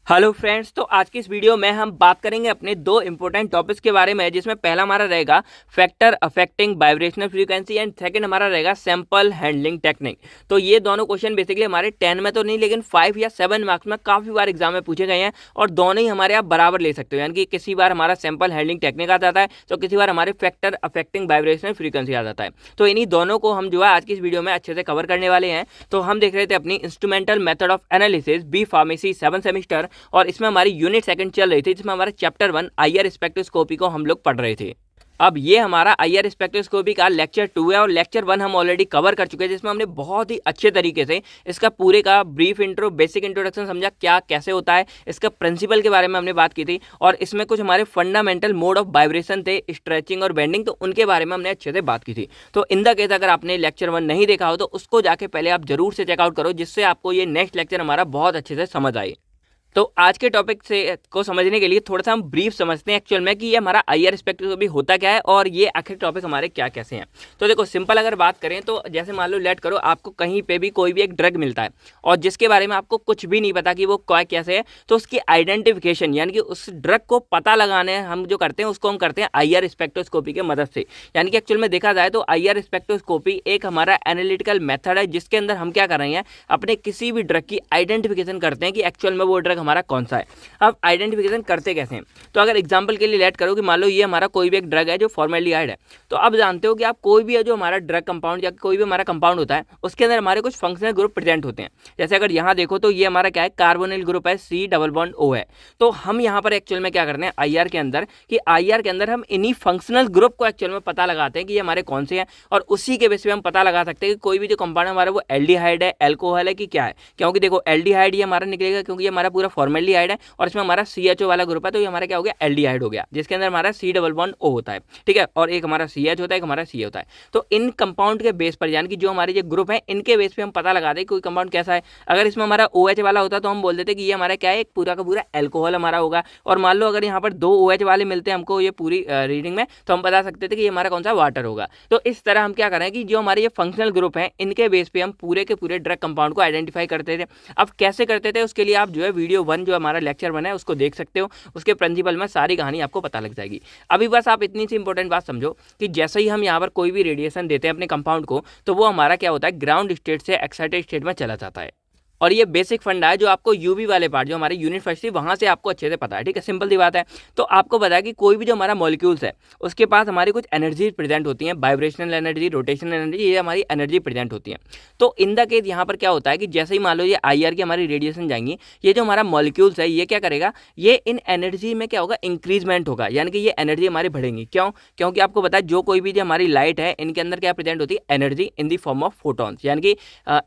Hello friends, तो आज की इस वीडियो में हम बात करेंगे अपने दो इंपॉर्टेंट टॉपिक्स के बारे में, जिसमें पहला हमारा रहेगा factor affecting vibrational frequency and second हमारा रहेगा सैंपल हैंडलिंग टेक्निक। तो ये दोनों क्वेश्चन बेसिकली हमारे 10 में तो नहीं, लेकिन 5 या 7 मार्क्स में काफ़ी बार एग्जाम में पूछे गए हैं और दोनों ही हमारे आप बराबर ले सकते हो। यानी कि किसी बार हमारा सैंपल हैंडलिंग टेक्निक आ जाता है तो किसी बार हमारे फैक्टर अफेक्टिंग वाइब्रेशनल फ्रीक्वेंसी आ जाता है। तो इन्हीं दोनों को हम जो है आज की इस वीडियो में अच्छे से कवर करने वाले हैं। तो हम देख रहे थे अपनी instrumental method of analysis B pharmacy 7 semester, और इसमें हमारी यूनिट सेकंड चल रही थी, जिसमें हमारा चैप्टर 1 आईआर स्पेक्ट्रोस्कोपी को हम लोग पढ़ रहे थे। अब ये हमारा आईआर स्पेक्ट्रोस्कोपी का लेक्चर 2 है और लेक्चर 1 हम ऑलरेडी कवर कर चुके हैं, जिसमें हमने बहुत ही अच्छे तरीके से इसका पूरे का ब्रीफ इंट्रो बेसिक इंट्रोडक्शन समझा, क्या कैसे होता है, इसका प्रिंसिपल के बारे में हमने बात की थी, और इसमें कुछ हमारे फंडामेंटल मोड ऑफ वाइब्रेशन थे, स्ट्रेचिंग और बेंडिंग, तो उनके बारे में हमने अच्छे से बात की थी। तो इन द केस अगर आपने लेक्चर 1 नहीं देखा हो तो उसको जाके पहले आप जरूर से चेकआउट करो, जिससे आपको ये नेक्स्ट लेक्चर हमारा बहुत अच्छे से समझ आए। तो आज के टॉपिक से को समझने के लिए थोड़ा सा हम ब्रीफ समझते हैं एक्चुअल में कि ये हमारा आईआर स्पेक्ट्रोस्कोपी होता क्या है और ये आखिर टॉपिक हमारे क्या कैसे हैं। तो देखो, सिंपल अगर बात करें तो जैसे मान लो लेट करो आपको कहीं पे भी कोई भी एक ड्रग मिलता है और जिसके बारे में आपको कुछ भी नहीं पता कि वो क्या कैसे है, तो उसकी आइडेंटिफिकेशन यानी कि उस ड्रग को पता लगाने हम जो करते हैं उसको हम करते हैं आईआर स्पेक्ट्रोस्कोपी की मदद से। यानी कि एक्चुअल में देखा जाए तो आईआर स्पेक्ट्रोस्कोपी एक हमारा एनालिटिकल मेथड है, जिसके अंदर हम क्या कर रहे हैं, अपने किसी भी ड्रग की आइडेंटिफिकेशन करते हैं कि एक्चुअल में वो ड्रग हमारा कौन सा है। अब आइडेंटिफिकेशन करते कैसे हैं, तो अगर एग्जांपल के लिए लेट करो कि मान लो ये हमारा कोई भी एक ड्रग है जो फॉर्मेल्डिहाइड है, तो अब जानते हो कि आप कोई भी है जो हमारा ड्रग कंपाउंड या कोई भी हमारा कंपाउंड होता है उसके अंदर हमारे कुछ फंक्शनल ग्रुप प्रेजेंट होते हैं। जैसे अगर यहाँ देखो तो ये हमारा क्या है, कार्बोनिल ग्रुप है, C डबल बॉन्ड O है। तो हम यहाँ पर एक्चुअल में क्या करते हैं आईआर के अंदर, कि आईआर के अंदर हम इन्हीं फंक्शनल ग्रुप को एक्चुअल में पता लगाते हैं कि ये हमारे कौन से हैं, और उसी के बेस पे हम पता लगा सकते हैं कि कोई भी जो कंपाउंड हमारा वो एल्डिहाइड है, एल्कोहल है कि क्या है। क्योंकि देखो एल्डिहाइड ये हमारा निकलेगा क्योंकि ये हमारा पूरा फॉर्मेल्डिहाइड है और इसमें हमारा CHO वाला ग्रुप है, तो ये हमारा क्या हो गया, एल्डिहाइड हो गया, जिसके अंदर हमारा C डबल बॉन्ड O होता है। ठीक है, और एक हमारा CH होता है, एक हमारा C होता है। तो इन कंपाउंड के बेस पर यानी कि जो हमारे जो ग्रुप है इनके बेस पे हम पता लगा दें कोई कंपाउंड कैसा है। अगर इसमें हमारा OH वाला होता तो हम बोल देते कि ये हमारा क्या है, एक पूरा का पूरा एल्कोहल हमारा होगा। और मान लो अगर यहाँ पर 2 OH वाले मिलते हैं हमको ये पूरी रीडिंग में, तो हम बता सकते थे कि ये हमारा कौन सा वाटर होगा। तो इस तरह हम क्या करें कि जो हमारे ये फंक्शनल ग्रुप है इनके बेस पे हम पूरे के पूरे ड्रग कंपाउंड को आइडेंटिफाई करते थे। अब कैसे करते थे उसके लिए आप जो है वीडियो 1 जो हमारा लेक्चर 1 है उसको देख सकते हो, उसके प्रिंसिपल में सारी कहानी आपको पता लग जाएगी। अभी बस आप इतनी सी इंपॉर्टेंट बात समझो कि जैसे ही हम यहाँ पर कोई भी रेडिएशन देते हैं अपने कंपाउंड को, तो वो हमारा क्या होता है, ग्राउंड स्टेट से एक्साइटेड स्टेट में चला जाता है। और ये बेसिक फंडा है जो आपको यूवी वाले पार्ट जो हमारी यूनिट फर्स्ट थी वहां से आपको अच्छे से पता है। ठीक है, सिंपल सी बात है। तो आपको पता है कि कोई भी जो हमारा मॉलिक्यूल्स है उसके पास हमारी कुछ एनर्जी प्रेजेंट होती हैं, वाइब्रेशनल एनर्जी, रोटेशनल एनर्जी, ये हमारी एनर्जी प्रेजेंट होती है। तो इन द केस यहाँ पर क्या होता है कि जैसे ही मान लो ये आईआर की हमारी रेडिएशन जाएंगी, ये जो हमारा मॉलिक्यूल्स है ये क्या करेगा, ये इन एनर्जी में क्या होगा, इंक्रीजमेंट होगा, यानी कि ये एनर्जी हमारी बढ़ेंगी। क्यों? क्योंकि आपको पता है जो कोई भी जो हमारी लाइट है इनके अंदर क्या प्रेजेंट होती है, energy in the form of photons, यानी कि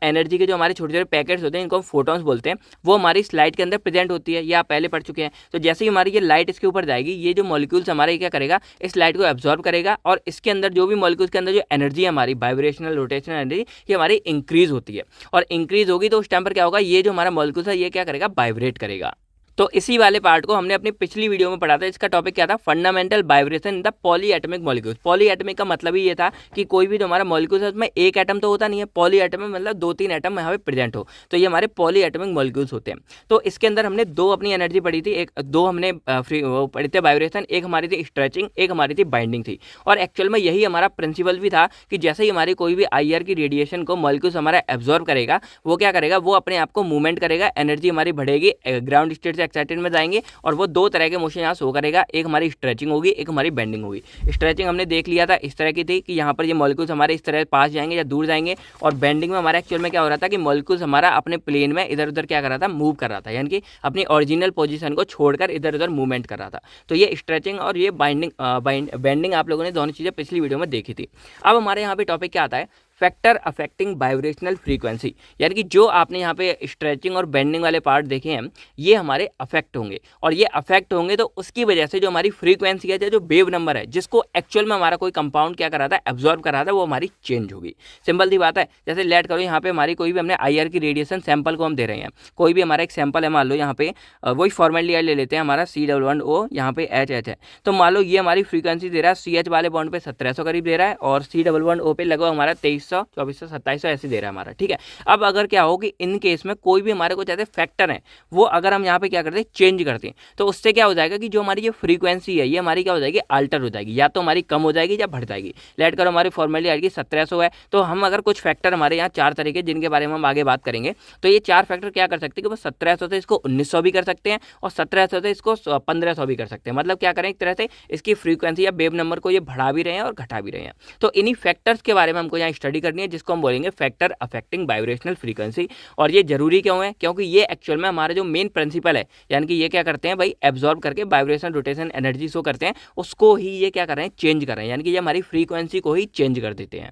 एनर्जी के जो हमारे छोटे छोटे पैकेट्स होते हैं इनको हम फोटॉन्स बोलते हैं, वो हमारी स्लाइड के अंदर प्रेजेंट होती है। ये आप पहले पढ़ चुके हैं। तो जैसे ही हमारी ये लाइट इसके ऊपर जाएगी, ये जो मॉलिक्यूल्स हमारे क्या करेगा, इस लाइट को एब्जॉर्ब करेगा, और इसके अंदर जो भी मॉलिक्यूल्स के अंदर जो एनर्जी है हमारी वाइब्रेशनल रोटेशनल एनर्जी, ये हमारी इंक्रीज होती है। और इंक्रीज होगी तो उस टाइम पर क्या होगा, ये जो हमारा मॉलिक्यूल्स है ये क्या करेगा, वाइब्रेट करेगा। तो इसी वाले पार्ट को हमने अपनी पिछली वीडियो में पढ़ा था। इसका टॉपिक क्या था, fundamental vibration in the polyatomic molecules. Polyatomic का मतलब ही ये था कि कोई भी जो हमारा मॉलिक्यूल्स है उसमें एक एटम तो होता नहीं है, पॉलीएटमिक मतलब 2-3 एटम यहाँ पे प्रेजेंट हो, तो ये हमारे पॉलीएटमिक मॉलिक्यूल्स होते हैं। तो इसके अंदर हमने 2 अपनी एनर्जी पढ़ी थी, एक 2 हमने वो पढ़ी थी वाइब्रेशन, एक हमारी थी स्ट्रेचिंग, एक हमारी थी बाइंडिंग थी। और एक्चुअल में यही हमारा प्रिंसिपल भी था कि जैसे ही हमारी कोई भी आईआर की रेडिएशन को मॉलिक्यूल्स हमारा एब्जॉर्ब करेगा, वो क्या करेगा, वो अपने आप को मूवमेंट करेगा, एनर्जी हमारी बढ़ेगी, ग्राउंड स्टेट से एक्साइटेड में जाएंगे, और वो 2 तरह के मोशन यहाँ शो करेगा, एक हमारी स्ट्रेचिंग होगी, एक हमारी बेंडिंग होगी। स्ट्रेचिंग हमने देख लिया था, इस तरह की थी कि यहाँ पर ये मॉलिक्यूल्स हमारे इस तरह पास जाएंगे या दूर जाएंगे, और बेंडिंग में हमारा एक्चुअल में क्या हो रहा था कि मॉलिक्यूल्स हमारा अपने प्लेन में इधर उधर क्या कर रहा था, मूव कर रहा था, यानी कि अपनी ओरिजिनल पोजीशन को छोड़कर इधर उधर मूवमेंट कर रहा था। तो ये स्ट्रेचिंग और ये बेंडिंग आप लोगों ने दोनों चीज़ें पिछली वीडियो में देखी थी। अब हमारे यहाँ पे टॉपिक क्या आता है, फैक्टर अफेक्टिंग वाइब्रेशनल फ्रीक्वेंसी, यानी कि जो आपने यहाँ पे स्ट्रेचिंग और बेंडिंग वाले पार्ट देखे हैं ये हमारे अफेक्ट होंगे, और ये अफेक्ट होंगे तो उसकी वजह से जो हमारी फ्रीक्वेंसी है, जो वेव नंबर है जिसको एक्चुअल में हमारा कोई कंपाउंड क्या कर रहा था, एब्जॉर्ब कर रहा था, वो हमारी चेंज होगी। सिंपल सी बात है। जैसे लेट करो यहाँ पे हमारी कोई भी हमने आईआर की रेडिएशन सैंपल को हम दे रहे हैं, कोई भी हमारा एक सैंपल है, मान लो यहाँ पे वही फॉर्मेल्डिहाइड ले लेते हैं, हमारा C11O यहाँ पे HH है, तो मान लो ये हमारी फ्रीक्वेंसी दे रहा है CH वाले बॉन्ड पे 1700 करीब दे रहा है, और C11O पे लगभग हमारा 2300 2300, 2400, 2700 ऐसे दे रहा है हमारा, ठीक है। अब अगर क्या हो कि इन केस में कोई भी हमारे को जैसे फैक्टर है वो अगर हम यहाँ पे क्या करते हैं चेंज करते हैं, तो उससे क्या हो जाएगा कि जो हमारी ये फ्रीक्वेंसी है ये हमारी क्या हो जाएगी, अल्टर हो जाएगी, या तो हमारी कम हो जाएगी या बढ़ जाएगी। लेट करो हमारी फॉर्मली आएगी 1700 है, तो हम अगर कुछ फैक्टर हमारे यहाँ 4 तरीके जिनके बारे में हम आगे बात करेंगे, तो ये 4 फैक्टर क्या कर सकते हैं कि वो 1700 से इसको 1900 भी कर सकते हैं और 1700 से इसको 1500 भी कर सकते हैं। मतलब क्या करें, एक तरह से इसकी फ्रीक्वेंसी या वेव नंबर को ये बढ़ा भी रहे हैं और घटा भी रहे हैं। तो इन्हीं फैक्टर्स के बारे में हमको यहाँ स्टडी करनी है, जिसको हम बोलेंगे फैक्टर अफेक्टिंग वाइब्रेशनल फ्रीक्वेंसी। और ये जरूरी क्यों है, क्योंकि ये एक्चुअल में हमारा जो मेन प्रिंसिपल है, यानी कि ये क्या करते हैं भाई, एब्जॉर्ब करके वाइब्रेशन रोटेशन एनर्जी शो करते हैं, उसको ही ये क्या कर रहे हैं, चेंज कर रहे हैं, यानी कि ये हमारी फ्रीक्वेंसी को ही चेंज कर देते हैं।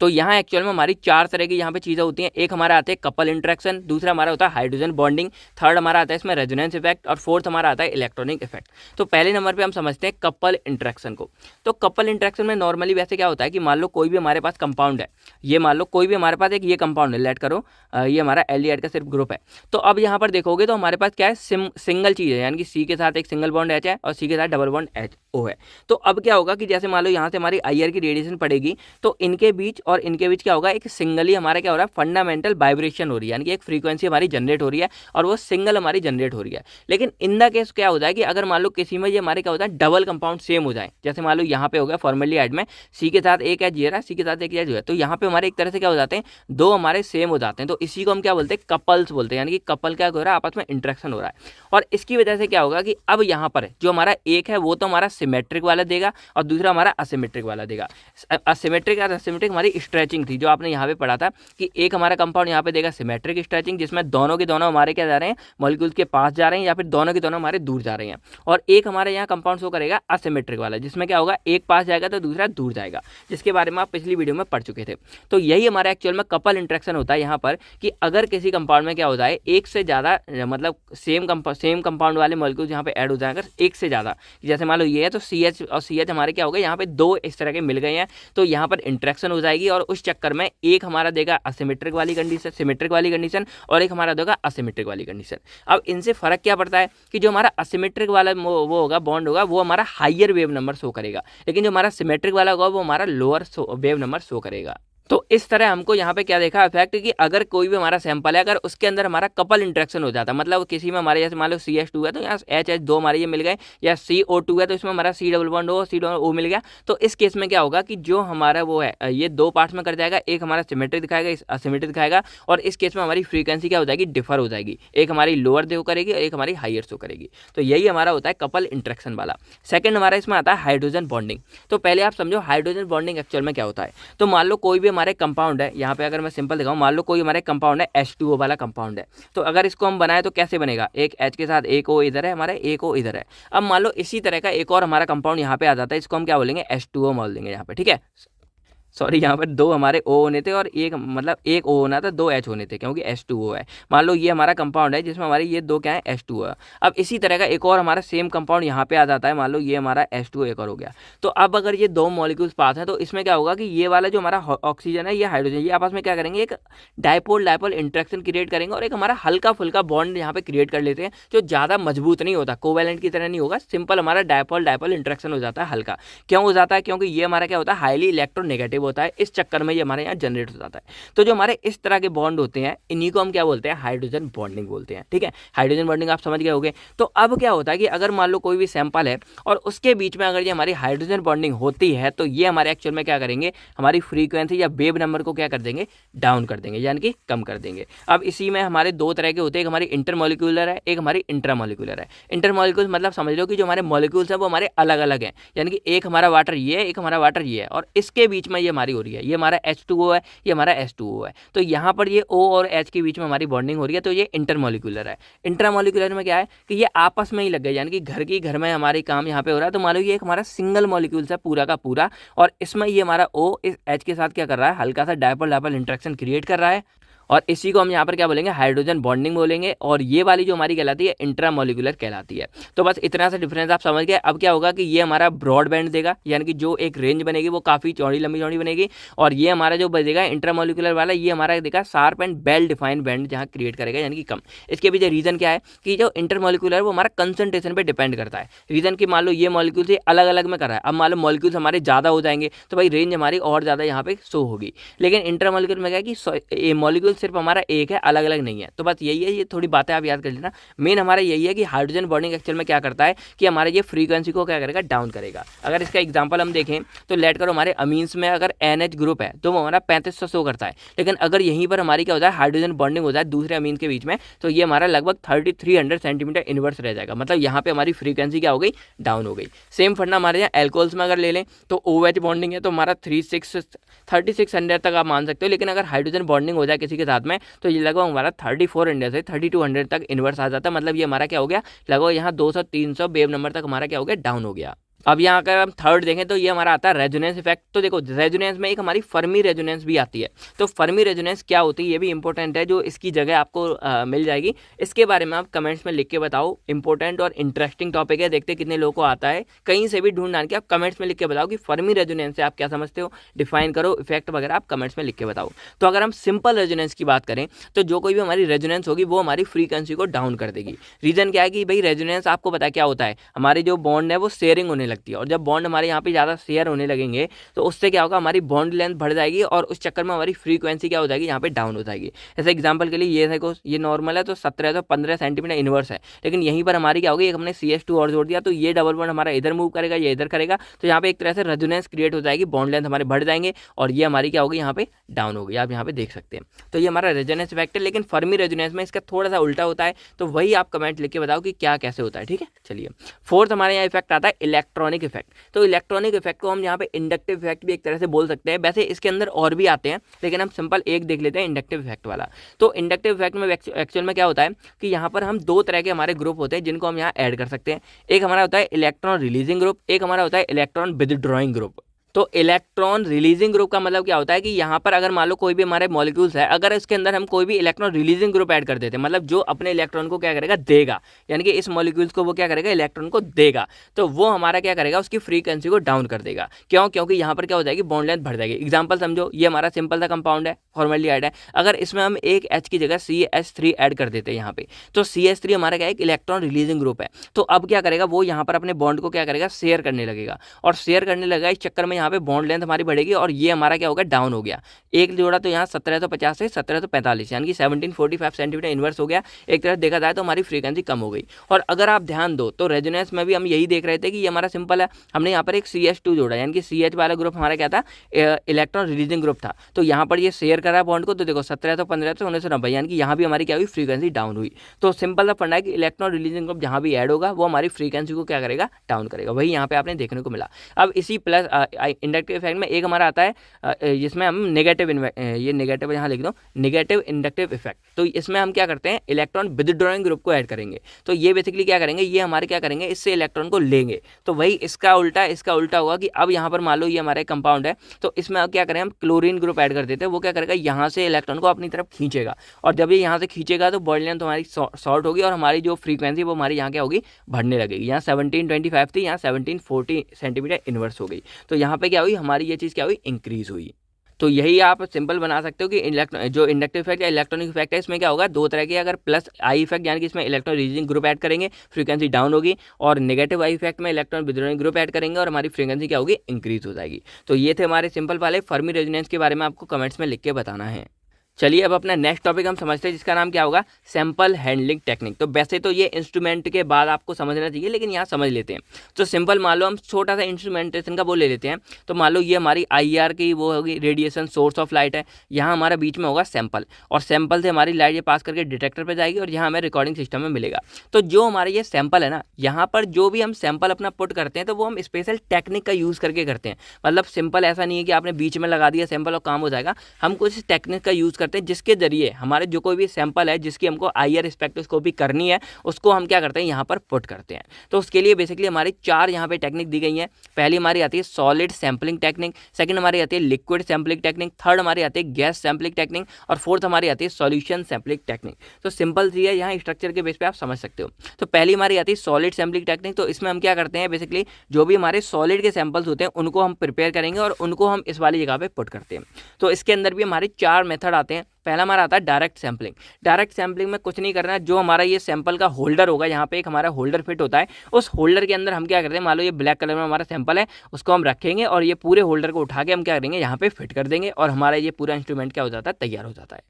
तो यहाँ एक्चुअल में हमारी 4 तरह की यहाँ पे चीज़ें होती हैं। एक हमारा आता है कपल इंटरेक्शन, दूसरा हमारा होता है हाइड्रोजन बॉन्डिंग, थर्ड हमारा आता है इसमें रेजोनेंस इफेक्ट, और फोर्थ हमारा आता है इलेक्ट्रॉनिक इफेक्ट। तो पहले नंबर पे हम समझते हैं कपल इंटरेक्शन को। तो कपल इंटरेक्शन में नॉर्मली वैसे क्या होता है कि मान लो कोई भी हमारे पास कंपाउंड है, ये मान लो कोई भी हमारे पास एक ये कंपाउंड है, लेट करो ये हमारा एल्डिहाइड का सिर्फ ग्रुप है। तो अब यहाँ पर देखोगे तो हमारे पास क्या है, सिंगल चीज़ है, यानी कि सी के साथ एक सिंगल बॉन्ड एच है और सी के साथ डबल बॉन्ड एच ओ है। तो अब क्या होगा कि जैसे मान लो यहाँ से हमारी IR की रेडिएशन पड़ेगी, तो इनके बीच और इनके बीच क्या होगा, एक सिंगली हमारा क्या हो रहा है, फंडामेंटल वाइब्रेशन हो रही है, यानी कि एक फ्रीक्वेंसी हमारी जनरेट हो रही है और वो सिंगल हमारी जनरेट हो रही है। लेकिन इन द केस क्या हो जाए कि अगर मान लो किसी में ये हमारे क्या होता है, डबल कंपाउंड सेम हो जाए, जैसे मान लो यहाँ पे हो गया फॉर्मली में सी के साथ एक एच है, सी के साथ एक एच है, तो यहाँ पे हमारे एक तरह से क्या हो जाते हैं, दो हमारे सेम हो जाते हैं। तो इसी को हम क्या बोलते हैं, कपल्स बोलते हैं, यानी कि कपल क्या हो रहा है, आपस में इंटरेक्शन हो रहा है। और इसकी वजह से क्या होगा कि अब यहाँ पर जो हमारा एक है वो तो हमारा सिमेट्रिक वाला देगा और दूसरा हमारा असिमेट्रिक वाला देगा। असिमेट्रिक और असिमेट्रिक हमारी स्ट्रेचिंग थी जो आपने यहाँ पे पढ़ा था कि एक हमारा कंपाउंड यहाँ पे देगा सिमेट्रिक स्ट्रेचिंग, जिसमें दोनों के दोनों हमारे क्या जा रहे हैं, मॉलिक्यूल्स के पास जा रहे हैं, या फिर दोनों के दोनों हमारे दूर जा रहे हैं। और एक हमारे यहाँ कंपाउंड शो करेगा असिमेट्रिक वाला, जिसमें क्या होगा, एक पास जाएगा तो दूसरा दूर जाएगा, जिसके बारे में आप पिछली वीडियो में पढ़ चुके थे। तो यही हमारा एक्चुअल में कपल इंटरेक्शन होता है यहाँ पर, कि अगर किसी कंपाउंड में क्या होता है, एक से ज़्यादा मतलब सेम कंपाउंड वाले मॉलिक्यूल्स यहाँ पे ऐड हो जाएगा, एक से ज़्यादा, जैसे मान लो ये है तो CH और CH हमारे क्या हो गए, यहाँ पे दो इस तरह के मिल गए हैं, तो यहाँ पर इंटरेक्शन हो जाएगी और उस चक्कर में एक हमारा देगा असिमेट्रिक वाली कंडीशन, सिमेट्रिक वाली कंडीशन, और एक हमारा देगा असिमेट्रिक वाली कंडीशन। अब इनसे फर्क क्या पड़ता है कि जो हमारा असिमेट्रिक वाला वो होगा, बॉन्ड होगा, वो हमारा हाइयर वेव नंबर शो करेगा, लेकिन जो हमारा सिमेट्रिक वाला होगा वो हमारा लोअर वेव नंबर शो करेगा। तो इस तरह हमको यहाँ पे क्या देखा इफेक्ट, कि अगर कोई भी हमारा सैंपल है, अगर उसके अंदर हमारा कपल इंटरेक्शन हो जाता है, मतलब किसी में हमारे जैसे मान लो CH2 है तो यहाँ HH2 हमारे ये मिल गए, या CO2 है तो इसमें हमारा C double bond O, C double O मिल गया, तो इस केस में क्या होगा कि जो हमारा वो है ये दो पार्ट्स में कर जाएगा, एक हमारा सिमेट्रिक दिखाएगा, असिमेट्रिक दिखाएगा, और इस केस में हमारी फ्रीक्वेंसी क्या हो जाएगी, डिफर हो जाएगी, एक हमारी लोअर शो करेगी और एक हमारी हाइयर शो करेगी। तो यही हमारा होता है कपल इंटरेक्शन वाला। सेकंड हमारा इसमें आता है हाइड्रोजन बॉन्डिंग। तो पहले आप समझो हाइड्रोजन बॉन्डिंग एक्चुअल में क्या होता है। तो मान लो कोई भी हमारे कंपाउंड है, यहाँ पे अगर मैं सिंपल दिखाऊं, मान लो कोई हमारे कंपाउंड है H2O वाला कंपाउंड है, तो अगर इसको हम बनाए तो कैसे बनेगा, एक H के साथ एक O इधर है, हमारे एक O इधर है। अब मान लो इसी तरह का एक और हमारा कंपाउंड यहाँ पे आ जाता है, इसको हम क्या बोलेंगे, H2O बोल देंगे यहाँ पे, ठीक है। सॉरी, यहाँ पर दो हमारे O होने थे और एक मतलब एक O होना था, दो H होने थे, क्योंकि H2O है। मान लो ये हमारा कंपाउंड है जिसमें हमारे ये दो क्या है, H2O है। अब इसी तरह का एक और हमारा सेम कंपाउंड यहाँ पे आ जाता है, मान लो ये हमारा H2O एक और हो गया। तो अब अगर ये दो मॉलिक्यूल्स पास हैं तो इसमें क्या होगा कि ये वाला जो हमारा ऑक्सीजन है, ये हाइड्रोजन, ये आपस में क्या करेंगे, एक डायपोल डायपोल इंट्रैक्शन क्रिएट करेंगे और एक हमारा हल्का फुल्का बॉन्ड यहाँ पे क्रिएट कर लेते हैं, जो ज़्यादा मजबूत नहीं होता, कोवैलेंट की तरह नहीं होगा, सिंपल हमारा डायपोल डायपोल इंट्रैक्शन हो जाता है हल्का। क्यों हो जाता है, क्योंकि ये हमारा क्या होता है, हाईली इलेक्ट्रोनेगेटिव होता है, इस चक्कर में ये हमारे यहाँ जनरेट हो जाता है। तो जो हमारे इस तरह के बॉन्ड होते हैं इन्हीं को हम क्या बोलते हैं, हाइड्रोजन बॉन्डिंग बोलते हैं, ठीक है। हाइड्रोजन बॉन्डिंग आप समझ गए होंगे। तो अब क्या होता है कि अगर मान लो कोई भी सैंपल है और उसके बीच में अगर ये हमारी हाइड्रोजन बॉन्डिंग होती है, तो ये हमारे एक्चुअल में क्या करेंगे, हमारी फ्रीक्वेंसी या वेव नंबर को क्या कर देंगे, डाउन कर देंगे, यानी कि कम कर देंगे। अब इसी में हमारे दो तरह के होते हैं, एक हमारी इंटरमॉलिक्यूलर है, एक हमारी इंट्रामॉलिक्यूलर है। इंटरमॉलिक्यूल मतलब समझ लो कि जो हमारे मॉलिक्यूल्स हैं वो हमारे अलग अलग हैं, यानी कि एक हमारा वाटर ये है, एक हमारा वाटर ये है, और इसके बीच में ये हमारी हो रही है, ये हमारा H2O है, ये हमारा H2O है। तो यहाँ पर ये O और H के बीच में हमारी बॉन्डिंग हो रही है, तो ये इंटरमॉलिक्यूलर है। इंट्रामॉलिक्यूलर में क्या है कि ये आपस में ही लग गए, यानी कि घर में हमारी काम यहाँ पे हो रहा है। तो मान लो ये एक हमारा सिंगल मॉलिक्यूल्स है पूरा का पूरा, और इसमें ये हमारा O इस H के साथ क्या कर रहा है, हल्का सा डायपोल डायपोल इंट्रैक्शन क्रिएट कर रहा है, और इसी को हम यहाँ पर क्या बोलेंगे, हाइड्रोजन बॉन्डिंग बोलेंगे, और ये वाली जो हमारी कहलाती है इंट्रामोलिकुलर कहलाती है। तो बस इतना सा डिफरेंस आप समझ गए। अब क्या होगा कि ये हमारा ब्रॉड बैंड देगा, यानी कि जो एक रेंज बनेगी वो काफ़ी चौड़ी लंबी चौड़ी बनेगी, और ये हमारा जो बनेगा इंट्रामोलिकुलर वाला, ये हमारा देगा sharp and well defined band जहाँ क्रिएट करेगा, यानी कि कम। इसके पीछे रीजन क्या है कि जो इंटरमोलिकुलर वो हमारा कंसंट्रेशन पर डिपेंड करता है। रीजन की मान लो ये मॉलिक्यूल से अलग अलग में कर रहा है, अब मान लो मॉलिक्यूल्स हमारे ज़्यादा हो जाएंगे तो भाई रेंज हमारी और ज़्यादा यहाँ पे शो होगी। लेकिन इंटरमोलिकुलर में क्या है कि मॉलिक्यूल सिर्फ हमारा एक है, अलग अलग नहीं है। तो बस यही है, ये थोड़ी बातें आप याद कर लेना। मेन हमारा यही है कि हाइड्रोजन बॉन्डिंग एक्चुअल में क्या करता है कि हमारे ये फ्रीक्वेंसी को क्या करेगा, डाउन करेगा। अगर इसका एग्जांपल हम देखें तो लेट करो हमारे अमीन्स में अगर NH ग्रुप है तो वो हमारा 3500 शो करता है, लेकिन अगर यहीं पर हमारी क्या होता है, हाइड्रोजन बॉन्डिंग हो जाए दूसरे अमीन के बीच में, तो ये हमारा लगभग 3300 सेंटीमीटर इनवर्स रह जाएगा। मतलब यहाँ पे हमारी फ्रीक्वेंसी क्या हो गई, डाउन हो गई। सेम फंडा हमारे यहाँ एल्कोहल्स में अगर ले लें तो OH बॉन्डिंग है तो हमारा 3600 तक आप मान सकते हो, लेकिन अगर हाइड्रोजन बॉन्डिंग हो जाए किसी के साथ में तो ये लगभग हमारा 3400 से 3200 तक इन्वर्स आ जाता है। मतलब ये हमारा क्या हो गया, लगभग यहाँ 200-300 वेव नंबर तक हमारा क्या हो गया, डाउन हो गया। अब यहाँ अगर हम थर्ड देखें तो ये हमारा आता है रेजोनेंस इफेक्ट। तो देखो रेजोनेंस में एक हमारी फर्मी रेजोनेंस भी आती है। तो फर्मी रेजोनेंस क्या होती है ये भी इंपॉर्टेंट है, जो इसकी जगह आपको मिल जाएगी। इसके बारे में आप कमेंट्स में लिख के बताओ। इंपॉर्टेंट और इंटरेस्टिंग टॉपिक है, देखते कितने लोगों को आता है, कहीं से भी ढूंढ डाल के आप कमेंट्स में लिख के बताओ कि फर्मी रेजोनेंस से आप क्या समझते हो, डिफाइन करो, इफेक्ट वगैरह आप कमेंट्स में लिख के बताओ। तो अगर हम सिंपल रेजोनेंस की बात करें तो जो कोई भी हमारी रेजोनेंस होगी वो हमारी फ्रीक्वेंसी को डाउन कर देगी। रीजन क्या है कि भाई रेजोनेंस आपको पता है क्या होता है, हमारी जो बॉन्ड है वो शेयरिंग होने लगती है, और जब बॉन्ड हमारे यहाँ पे ज़्यादा शेयर होने लगेंगे तो उससे क्या होगा, हमारी बॉन्ड लेंथ बढ़ जाएगी और उस चक्कर में हमारी फ्रीक्वेंसी क्या हो जाएगी, यहाँ पे डाउन हो जाएगी। जैसे एग्जांपल के लिए ये देखो, ये नॉर्मल है तो 1715 सेंटीमीटर इनवर्स है, लेकिन यहीं पर हमारी क्या होगी, एक हमने CH2 और जोड़ दिया तो ये डबल बॉन्ड हमारा इधर मूव करेगा, ये इधर करेगा, तो यहाँ पे एक तरह से रेजोनेंस क्रिएट हो जाएगी, बॉन्ड लेंथ हमारे बढ़ जाएंगे और ये हमारी क्या होगी, यहाँ पे डाउन होगी। आप यहाँ पे देख सकते हैं। तो ये हमारा रेजोनेंस इफेक्ट है, लेकिन फर्मी रेजोनेंस में इसका थोड़ा सा उल्टा होता है, तो वही आप कमेंट लिख के बताओ कि क्या कैसे होता है। ठीक है, चलिए फोर्थ हमारे यहाँ इफेक्ट आता है इलेक्ट्रॉनिक इफेक्ट। तो इलेक्ट्रॉनिक इफेक्ट को हम यहाँ पे इंडक्टिव इफेक्ट भी एक तरह से बोल सकते हैं। वैसे इसके अंदर और भी आते हैं, लेकिन हम सिंपल एक देख लेते हैं, इंडक्टिव इफेक्ट वाला। तो इंडक्टिव इफेक्ट में एक्चुअल में क्या होता है कि यहाँ पर हम दो तरह के हमारे ग्रुप होते हैं जिनको हम यहाँ ऐड कर सकते हैं। एक हमारा होता है इलेक्ट्रॉन रिलीजिंग ग्रुप, एक हमारा होता है इलेक्ट्रॉन विदड्रॉइंग ग्रुप। तो इलेक्ट्रॉन रिलीजिंग ग्रुप का मतलब क्या होता है कि यहाँ पर अगर मान लो कोई भी हमारे मॉलिक्यूल्स है, अगर इसके अंदर हम कोई भी इलेक्ट्रॉन रिलीजिंग ग्रुप ऐड कर देते हैं, मतलब जो अपने इलेक्ट्रॉन को क्या करेगा, देगा, यानी कि इस मॉलिक्यूल्स को वो क्या करेगा, इलेक्ट्रॉन को देगा, तो वो हमारा क्या करेगा, उसकी फ्रीक्वेंसी को डाउन कर देगा। क्यों? क्योंकि यहाँ पर क्या हो जाएगी, बॉन्ड लेंथ बढ़ जाएगी। एग्जाम्पल समझो, ये हमारा सिंपल सा कंपाउंड है, फॉर्मलिहाइड है, अगर इसमें हम एक H की जगह CH3 ऐड कर देते हैं यहाँ पे, तो CH3 हमारा क्या है, एक इलेक्ट्रॉन रिलीजिंग ग्रुप है। तो अब क्या करेगा, वो यहाँ पर अपने बॉन्ड को क्या करेगा, शेयर करने लगेगा, और शेयर करने लगेगा, इस चक्कर में यहाँ पे बॉन्ड लेंथ हमारी बढ़ेगी और ये हमारा क्या होगा, डाउन हो गया। एक जोड़ा तो यहाँ 1750 से 1745 यानी कि 1745 सेंटीमीटर इनवर्स हो गया। एक तरह देखा जाए तो हमारी फ्रीक्वेंसी कम हो गई। और अगर आप ध्यान दो तो रेजोनेंस में भी हम यही देख रहे थे कि ये हमारा सिंपल है, हमने यहाँ पर एक CH2 जोड़ा, यानी कि CH वाला ग्रुप हमारा क्या था, इलेक्ट्रॉन रिलीजिंग ग्रुप था। तो यहाँ पर ये शेयर करा बॉन्ड को, तो देखो 1715 से 1990, यानी कि यहाँ भी हमारी क्या हुई, फ्रीक्वेंसी डाउन हुई। तो सिंपल सा फंडा है कि इलेक्ट्रॉन रिलीजिंग ग्रुप जहाँ भी ऐड होगा वो हमारी फ्रीक्वेंसी को क्या करेगा, डाउन करेगा। वही यहाँ पे आपने देखने को मिला। अब इसी प्लस इंडक्टिव इफेक्ट में एक हमारा आता है जिसमें हम नेगेटिव, ये नेगेटिव यहाँ लिख दो, नेगेटिव इंडक्टिव इफेक्ट। तो इसमें हम क्या करते हैं, इलेक्ट्रॉन विदड्रॉइंग ग्रुप को ऐड करेंगे। तो ये बेसिकली क्या करेंगे, ये हमारे क्या करेंगे, इससे इलेक्ट्रॉन को लेंगे। तो वही इसका उल्टा होगा कि अब यहाँ पर मान लो ये हमारे कंपाउंड है, तो इसमें अब क्या करें, हम क्लोरीन ग्रुप ऐड कर देते हैं। वो क्या करेगा, यहाँ से इलेक्ट्रॉन को अपनी तरफ खींचेगा, और जब ये यहाँ से खींचेगा तो बॉन्ड लेंथ हमारी शॉर्ट होगी और हमारी जो फ्रीक्वेंसी वो हमारी यहाँ क्या होगी, बढ़ने लगेगी। यहाँ 1725 थी, यहाँ 1740 सेंटीमीटर इनवर्स हो गई। तो यहाँ पे क्या हुई, हमारी ये चीज़ क्या हुई, इंक्रीज हुई। तो यही आप सिंपल बना सकते हो कि जो इंडक्टिव इफेक्ट या इलेक्ट्रॉनिक इफेक्ट है, इसमें क्या होगा, दो तरह के, अगर प्लस आई इफेक्ट यानी कि इसमें इलेक्ट्रॉन रिलीजिंग ग्रुप ऐड करेंगे, फ्रीक्वेंसी डाउन होगी, और नेगेटिव आई इफेक्ट में इलेक्ट्रॉन विदड्रॉइंग ग्रुप ऐड करेंगे और हमारी फ्रीक्वेंसी क्या होगी, इंक्रीज हो जाएगी। तो ये थे हमारे सिंपल वाले फर्मी रेजोनेंस के बारे में, आपको कमेंट्स में लिख के बताना है। चलिए अब अपना नेक्स्ट टॉपिक हम समझते हैं, जिसका नाम क्या होगा, सैंपल हैंडलिंग टेक्निक। तो वैसे तो ये इंस्ट्रूमेंट के बाद आपको समझना चाहिए, लेकिन यहाँ समझ लेते हैं। तो सिंपल मान लो हम छोटा सा इंस्ट्रूमेंटेशन का वो ले लेते हैं। तो मान लो ये हमारी IR की वो होगी, रेडिएशन सोर्स ऑफ लाइट है। यहाँ हमारा बीच में होगा सैंपल, और सैंपल से हमारी लाइट ये पास करके डिटेक्टर पर जाएगी और यहाँ हमें रिकॉर्डिंग सिस्टम में मिलेगा। तो जो हमारे ये सैंपल है ना, यहाँ पर जो भी हम सैंपल अपना पुट करते हैं तो वो हम स्पेशल टेक्निक का यूज़ करके करते हैं। मतलब सिंपल ऐसा नहीं है कि आपने बीच में लगा दिया सैंपल और काम हो जाएगा। हम कुछ टेक्निक का यूज़ करते हैं जिसके जरिए हमारे जो कोई भी सैंपल है जिसकी हमको IR स्पेक्ट्रोस्कोपी करनी है उसको हम क्या करते हैं यहाँ पर पुट करते हैं। तो उसके लिए बेसिकली हमारी 4 यहाँ पे टेक्निक दी गई हैं। पहली हमारी आती है सॉलिड सैंपलिंग टेक्निक, सेकंड हमारी आती है लिक्विड सैंपलिंग टेक्निक, थर्ड हमारी आती है गैस सैंपलिंग टेक्निक और फोर्थ हमारी आती है सॉल्यूशन सैंपलिंग टेक्निक। तो सिंपल सी है, यहाँ स्ट्रक्चर के बेस पे आप समझ सकते हो। तो पहली हमारी आती है सॉलिड सैंपलिंग टेक्निक। तो इसमें हम क्या करते हैं, बेसिकली जो भी हमारे सॉलिड के सैंपल्स होते हैं उनको हम प्रिपेयर करेंगे और उनको हम इस वाली जगह पे पुट करते हैं। तो इसके अंदर भी हमारे 4 मेथड आते हैं। पहला हमारा आता है डायरेक्ट सैंपलिंग। डायरेक्ट सैंपलिंग में कुछ नहीं करना है, जो हमारा ये सैंपल का होल्डर होगा, यहाँ पे एक हमारा होल्डर फिट होता है, उस होल्डर के अंदर हम क्या करते हैं, मान लो ये ब्लैक कलर में हमारा सैंपल है, उसको हम रखेंगे और ये पूरे होल्डर को उठा के हम क्या करेंगे, यहाँ पे फिट कर देंगे और हमारा ये पूरा इंस्ट्रूमेंट क्या हो जाता है, तैयार हो जाता है।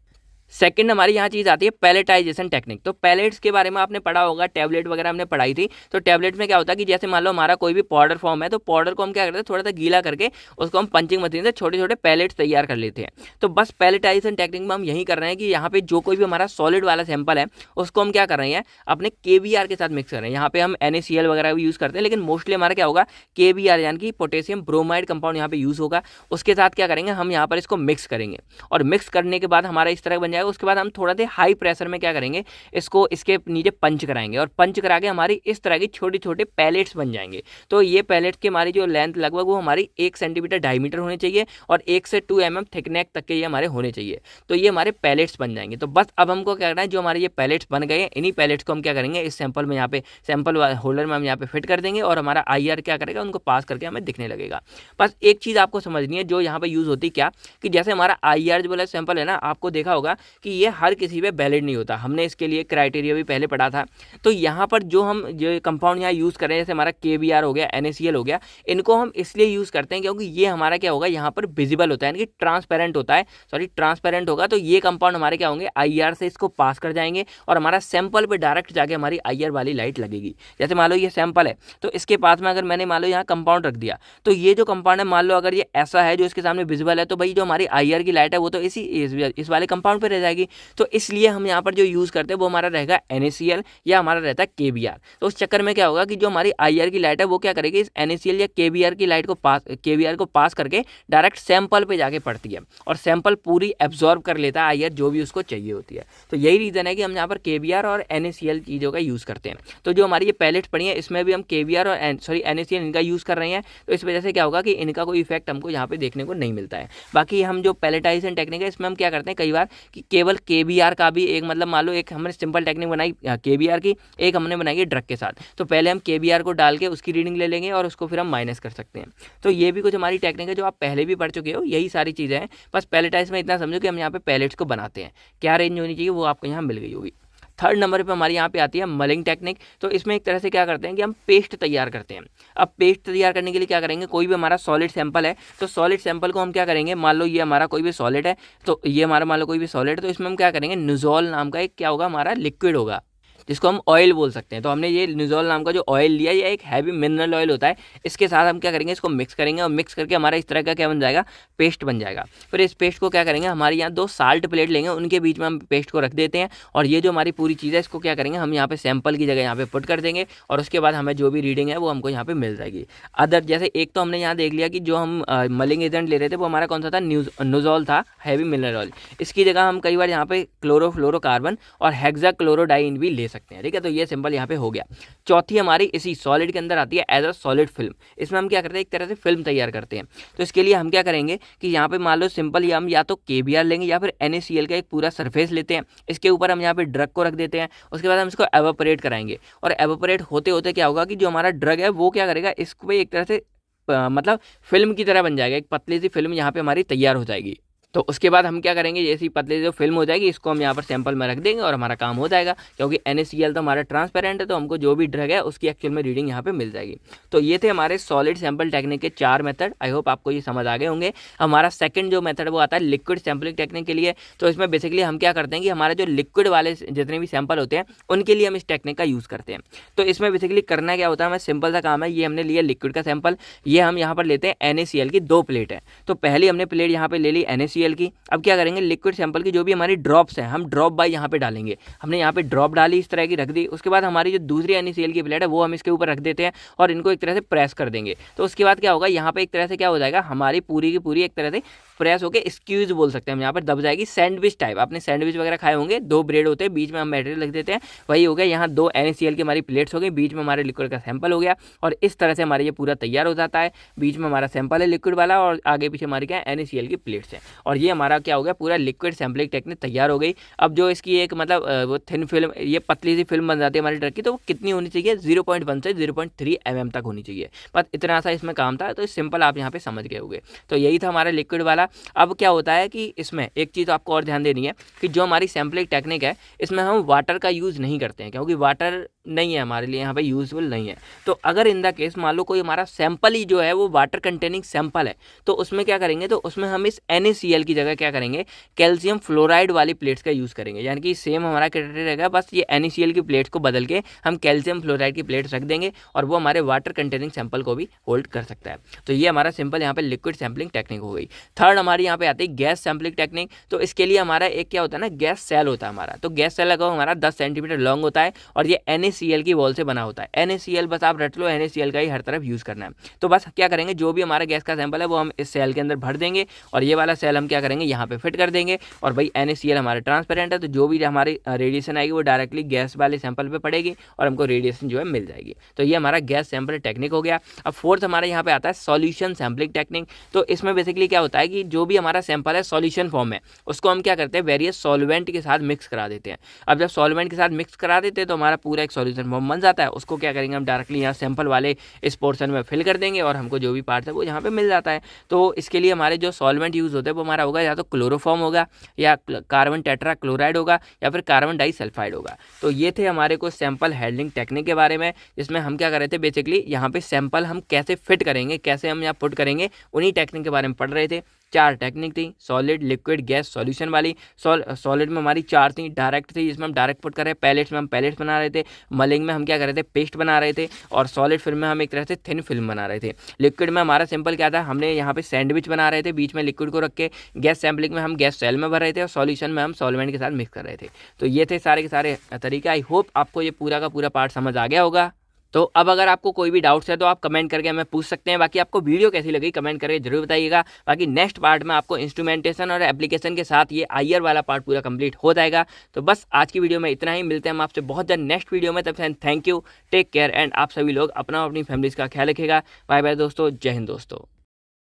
सेकंड हमारी यहाँ चीज़ आती है पैलेटाइजेशन टेक्निक। तो पैलेट्स के बारे में आपने पढ़ा होगा, टैबलेट वगैरह हमने पढ़ाई थी। तो टैबलेट में क्या होता है कि जैसे मान लो हमारा कोई भी पाउडर फॉर्म है, तो पाउडर को हम क्या करते हैं, थोड़ा सा गीला करके उसको हम पंचिंग मशीन से छोटे छोटे पैलेट्स तैयार कर लेते हैं। तो बस पैलेटाइजेशन टेक्निक में हम यही कर रहे हैं कि यहाँ पे जो कोई भी हमारा सॉलिड वाला सैंपल है उसको हम क्या कर रहे हैं, अपने KBr के साथ मिक्स कर रहे हैं। यहाँ पे हम NaCl वगैरह भी यूज़ करते हैं, लेकिन मोस्टली हमारा क्या होगा, KBr यानी कि पोटेशियम ब्रोमाइड कंपाउंड यहाँ पे यूज़ होगा। उसके साथ क्या करेंगे, हम यहाँ पर इसको मिक्स करेंगे और मिक्स करने के बाद हमारा इस तरह बन जाएगा। उसके बाद हम थोड़ा हाई प्रेशर में क्या करेंगे, इसको इसके नीचे पंच कराएंगे और पंच करा के हमारी इस तरह की छोटे छोटे पैलेट्स बन जाएंगे। तो ये पैलेट्स की हमारी जो लेंथ लगभग वो हमारी 1 सेंटीमीटर डायमीटर होनी चाहिए और 1 से 2 mm थिकनेक तक के ये हमारे होने चाहिए। तो ये हमारे पैलेट्स बन जाएंगे। तो बस अब हमको क्या करना है, जो हमारे ये पैलेट्स बन गए, इन्हीं पैलेट्स को हम क्या करेंगे, इस सैंपल में यहाँ पे सैंपल होल्डर में हम यहाँ पे फिट कर देंगे और हमारा IR क्या करेगा, उनको पास करके हमें दिखने लगेगा। बस एक चीज़ आपको समझनी है जो यहाँ पे यूज़ होती है, क्या कि जैसे हमारा IR जो वाला सैंपल है ना, आपको देखा होगा कि ये हर किसी पे वैलिड नहीं होता। हमने इसके लिए क्राइटेरिया भी पहले पढ़ा था। तो यहाँ पर जो हम जो कंपाउंड यहाँ यूज़ कर रहे हैं, जैसे हमारा KBr हो गया, NaCl हो गया, इनको हम इसलिए यूज़ करते हैं क्योंकि ये हमारा क्या होगा, यहाँ पर विजिबल होता है, यानी कि ट्रांसपेरेंट होता है, ट्रांसपेरेंट होगा। तो ये कंपाउंड हमारे क्या होंगे, IR से इसको पास कर जाएंगे और हमारा सैंपल पे डायरेक्ट जाके हमारी IR वाली लाइट लगेगी। जैसे मान लो ये सैंपल है, तो इसके पास में अगर मैंने मान लो यहाँ कंपाउंड रख दिया, तो ये जो कंपाउंड है, मान लो अगर ये ऐसा है जो इसके सामने विजिबल है, तो भाई जो हमारी IR की लाइट है वो तो इस वाले कंपाउंड पे रह जाएगी। तो इसलिए हम यहाँ पर जो यूज़ करते हैं वो हमारा रहेगा NaCl या हमारा रहता है KBr। तो उस चक्कर में क्या होगा कि जो हमारी IR की लाइट है वो क्या करेगी, इस NaCl या KBr की लाइट को KBr को पास करके डायरेक्ट सैंपल पे जाके पड़ती है और सैंपल पूरी एब्जॉर्ब कर लेता है IR जो भी उसको चाहिए होती है। तो यही रीज़न है कि हम यहाँ पर KBr और NaCl चीज़ों का यूज़ करते हैं। तो जो हमारी ये पैलेट्स पड़ी है, इसमें भी हम KBr और NaCl इनका यूज़ कर रहे हैं। तो इस वजह से क्या होगा कि इनका कोई इफेक्ट हमको यहाँ पे देखने को नहीं मिलता है। बाकी हम जो पैलेटाइजेशन टेक्निक है, इसमें हम क्या करते हैं कई बार कि केवल KBr का भी एक मतलब मान लो एक हमने सिंपल टेक्निक बनाई KBr की, एक हमने बनाई है ड्रग के साथ। तो पहले हम KBr को डाल के उसकी रीडिंग ले लेंगे और उसको फिर हम माइनस कर सकते हैं। तो ये भी कुछ हमारी टेक्निक है जो आप पहले भी पढ़ चुके हो। यही सारी चीज़ें हैं, बस पैलेटाइज में इतना समझो कि हम यहाँ पे पैलेट्स को बनाते हैं। क्या रेंज होनी चाहिए वो आपको यहाँ मिल गई होगी। थर्ड नंबर पे हमारी यहाँ पे आती है मलिंग टेक्निक। तो इसमें एक तरह से क्या करते हैं कि हम पेस्ट तैयार करते हैं। अब पेस्ट तैयार करने के लिए क्या करेंगे, कोई भी हमारा सॉलिड सैंपल है, तो सॉलिड सैंपल को हम क्या करेंगे, मान लो ये हमारा कोई भी सॉलिड है, तो ये हमारा मान लो कोई भी सॉलिड है, तो इसमें हम क्या करेंगे, निज़ोल नाम का एक क्या होगा, हमारा लिक्विड होगा जिसको हम ऑयल बोल सकते हैं। तो हमने ये निज़ोल नाम का जो ऑयल लिया, ये एक हैवी मिनरल ऑयल होता है। इसके साथ हम क्या करेंगे, इसको मिक्स करेंगे और मिक्स करके हमारा इस तरह का क्या बन जाएगा, पेस्ट बन जाएगा। फिर इस पेस्ट को क्या करेंगे, हमारे यहाँ 2 साल्ट प्लेट लेंगे, उनके बीच में हम पेस्ट को रख देते हैं और ये जो हमारी पूरी चीज़ है इसको क्या करेंगे, हम यहाँ पे सैंपल की जगह यहाँ पे पुट कर देंगे और उसके बाद हमें जो भी रीडिंग है वो हमको यहाँ पे मिल जाएगी। अदर जैसे एक तो हमने यहाँ देख लिया कि जो हम मलिंग एजेंट ले रहे थे वो हमारा कौन सा था, निज़ोल था, हैवी मिनरल ऑयल। इसकी जगह हम कई बार यहाँ पे क्लोरोफ्लोरोकार्बन और हेक्साक्लोरोडाइन भी ले सकते हैं। ठीक है, तो ये सिंपल यहाँ पे हो गया। चौथी हमारी इसी सॉलिड के अंदर आती है एज अ सॉलिड फिल्म। इसमें हम क्या करते हैं, एक तरह से फिल्म तैयार करते हैं। तो इसके लिए हम क्या करेंगे कि यहाँ पे मान लो सिंपल हम या तो KBr लेंगे या फिर NaCl का एक पूरा सरफेस लेते हैं। इसके ऊपर हम यहाँ पे ड्रग को रख देते हैं। उसके बाद हम इसको एवापोरेट कराएंगे और एवापोरेट होते होते क्या होगा कि जो हमारा ड्रग है वो क्या करेगा, इसको एक तरह से मतलब फिल्म की तरह बन जाएगा। एक पतली सी फिल्म यहाँ पे हमारी तैयार हो जाएगी। तो उसके बाद हम क्या करेंगे, जैसी पतली जो फिल्म हो जाएगी इसको हम यहाँ पर सैंपल में रख देंगे और हमारा काम हो जाएगा। क्योंकि NaCl तो हमारा ट्रांसपेरेंट है, तो हमको जो भी ड्रग है उसकी एक्चुअल में रीडिंग यहाँ पे मिल जाएगी। तो ये थे हमारे सॉलिड सैंपल टेक्निक के 4 मेथड। आई होप आपको ये समझ आ गए होंगे। हमारा सेकंड जो मेथड वो आता है लिक्विड सैंपलिंग टेक्निक के लिए। तो इसमें बेसिकली हम क्या करते हैं कि हमारे जो लिक्विड वाले जितने भी सैंपल होते हैं उनके लिए हम इस टेक्निक का यूज़ करते हैं। तो इसमें बेसिकली करना क्या होता है, हमें सिंपल सा काम है, ये हमने लिया लिक्विड का सैंपल, ये हम यहाँ पर लेते हैं NaCl की 2 प्लेट है। तो पहली हमने प्लेट यहाँ पे ले ली NaCl की। अब क्या करेंगे, लिक्विड सैंपल की जो भी हमारी ड्रॉप्स हैं हम ड्रॉप बाय यहाँ पे डालेंगे। हमने यहाँ पे ड्रॉप डाली, इस तरह की रख दी। उसके बाद हमारी जो दूसरी NaCl की प्लेट है वो हम इसके ऊपर रख देते हैं और इनको एक तरह से प्रेस कर देंगे। तो उसके बाद क्या होगा, यहाँ पे एक तरह से क्या हो जाएगा, हमारी पूरी की पूरी एक तरह से प्रेस होकर स्क्यूज बोल सकते हैं हम, यहाँ पर दब जाएगी। सैंडविच टाइप, आपने सैंडविच वगैरह खाए होंगे, 2 ब्रेड होते हैं, बीच में हम मटेरियल रख देते हैं, वही हो गया। यहाँ 2 NaCl की हमारी प्लेट्स हो गई, बीच में हमारे लिक्विड का सैंपल हो गया और इस तरह से हमारे ये पूरा तैयार हो जाता है। बीच में हमारा सैंपल है लिक्विड वाला और आगे पीछे हमारी क्या है NaCl की प्लेट्स है और ये हमारा क्या हो गया, पूरा लिक्विड सैंपलिंग टेक्निक तैयार हो गई। अब जो इसकी एक मतलब वो थिन फिल्म, ये पतली सी फिल्म बन जाती है हमारी ट्रक की, तो वो कितनी होनी चाहिए, 0.1 से 0.3 mm तक होनी चाहिए। बस इतना सा इसमें काम था, तो सिंपल आप यहाँ पे समझ गए होंगे। तो यही था हमारा लिक्विड वाला। अब क्या होता है कि इसमें एक चीज़ आपको और ध्यान देनी है कि जो हमारी सैंपलिंग टेक्निक है इसमें हम वाटर का यूज़ नहीं करते हैं, क्योंकि वाटर नहीं है हमारे लिए यहाँ पे यूजफुल नहीं है। तो अगर इन द केस मान लो कोई हमारा सैंपल ही जो है वो वाटर कंटेनिंग सैंपल है, तो उसमें क्या करेंगे, तो उसमें हम इस NaCl की जगह क्या करेंगे, कैल्शियम फ्लोराइड वाली प्लेट्स का यूज़ करेंगे। यानी कि सेम हमारा क्राइटेरिया रहेगा, बस ये NaCl की प्लेट्स को बदल के हम कैल्शियम फ्लोराइड की प्लेट्स रख देंगे और वो हमारे वाटर कंटेनिंग सैंपल को भी होल्ड कर सकता है। तो ये हमारा सिंपल यहाँ पे लिक्विड सैंपलिंग टेक्निक हो गई। थर्ड हमारी यहाँ पे आती है गैस सैंपलिंग टेक्निक। तो इसके लिए हमारा एक क्या होता है ना, गैस सेल होता है हमारा। तो गैस सेल लगा हमारा 10 सेंटीमीटर लॉन्ग होता है और ये NaCl की वॉल से बना होता है। NaCl बस आप रट लो, NaCl का ही हर तरफ यूज़ करना है। तो बस क्या करेंगे, जो भी हमारा गैस का सैंपल है वो हम इस सेल के अंदर भर देंगे और ये वाला सेल हम क्या करेंगे, यहाँ पे फिट कर देंगे। और भाई NaCl हमारा ट्रांसपेरेंट है, तो जो भी हमारी रेडिएशन आएगी वो डायरेक्टली गैस वाले सैंपल पे पड़ेगी और हमको रेडिएशन जो है मिल जाएगी। तो ये हमारा गैस सैंपल टेक्निक हो गया। अब फोर्थ हमारे यहाँ पे आता है सॉल्यूशन सैंपलिंग टेक्निक। तो इसमें बेसिकली क्या होता है कि जो भी हमारा सैंपल है सॉल्यूशन फॉर्म में, उसको हम क्या करते हैं, वेरियस सॉल्वेंट के साथ मिक्स करा देते हैं। अब जब सॉल्वेंट के साथ मिक्स करा देते हैं तो हमारा पूरा एक सॉल्यूशन फॉर्म बन जाता है। उसको क्या करेंगे, हम डायरेक्टली यहाँ सैंपल वाले इस पोर्शन में फिल कर देंगे और हमको जो भी पार्ट है वो यहाँ पे मिल जाता है। तो इसके लिए हमारे जो सॉल्वेंट यूज़ होते हैं वो हमारा होगा या तो क्लोरोफॉर्म होगा या कार्बन टेट्रा क्लोराइड होगा या फिर कार्बन डाइसल्फाइड होगा। तो ये थे हमारे को सैंपल हैंडलिंग टेक्निक के बारे में, जिसमें हम क्या कर रहे थे, बेसिकली यहाँ पे सैंपल हम कैसे फिट करेंगे, कैसे हम यहाँ पुट करेंगे, उन्हीं टेक्निक के बारे में पढ़ रहे थे। 4 टेक्निक थी, सॉलिड, लिक्विड, गैस, सॉल्यूशन वाली। सॉलिड में हमारी 4 थी, डायरेक्ट थी जिसमें हम डायरेक्ट पुट कर रहे हैं, पैलेट्स में हम पैलेट्स बना रहे थे, मलिंग में हम क्या कर रहे थे, पेस्ट बना रहे थे, और सॉलिड फिल्म में हम एक तरह से थिन फिल्म बना रहे थे। लिक्विड में हमारा सिंपल क्या था, हमने यहाँ पे सैंडविच बना रहे थे बीच में लिक्विड को रख के। गैस सैंपलिंग में हम गैस सेल में भर रहे थे और सॉल्यूशन में हम सॉल्वेंट के साथ मिक्स कर रहे थे। तो ये थे सारे के सारे तरीके। आई होप आपको ये पूरा का पूरा पार्ट समझ आ गया होगा। तो अब अगर आपको कोई भी डाउट्स है तो आप कमेंट करके हमें पूछ सकते हैं। बाकी आपको वीडियो कैसी लगी कमेंट करके जरूर बताइएगा। बाकी नेक्स्ट पार्ट में आपको इंस्ट्रूमेंटेशन और एप्लीकेशन के साथ ये IR वाला पार्ट पूरा कंप्लीट हो जाएगा। तो बस आज की वीडियो में इतना ही, मिलते हैं हम आपसे बहुत जल्द नेक्स्ट वीडियो में। तब से thank you, take care and आप सभी लोग अपना अपनी फैमिलीज का ख्याल रखिएगा। बाय बाय दोस्तों, जय हिंद दोस्तों।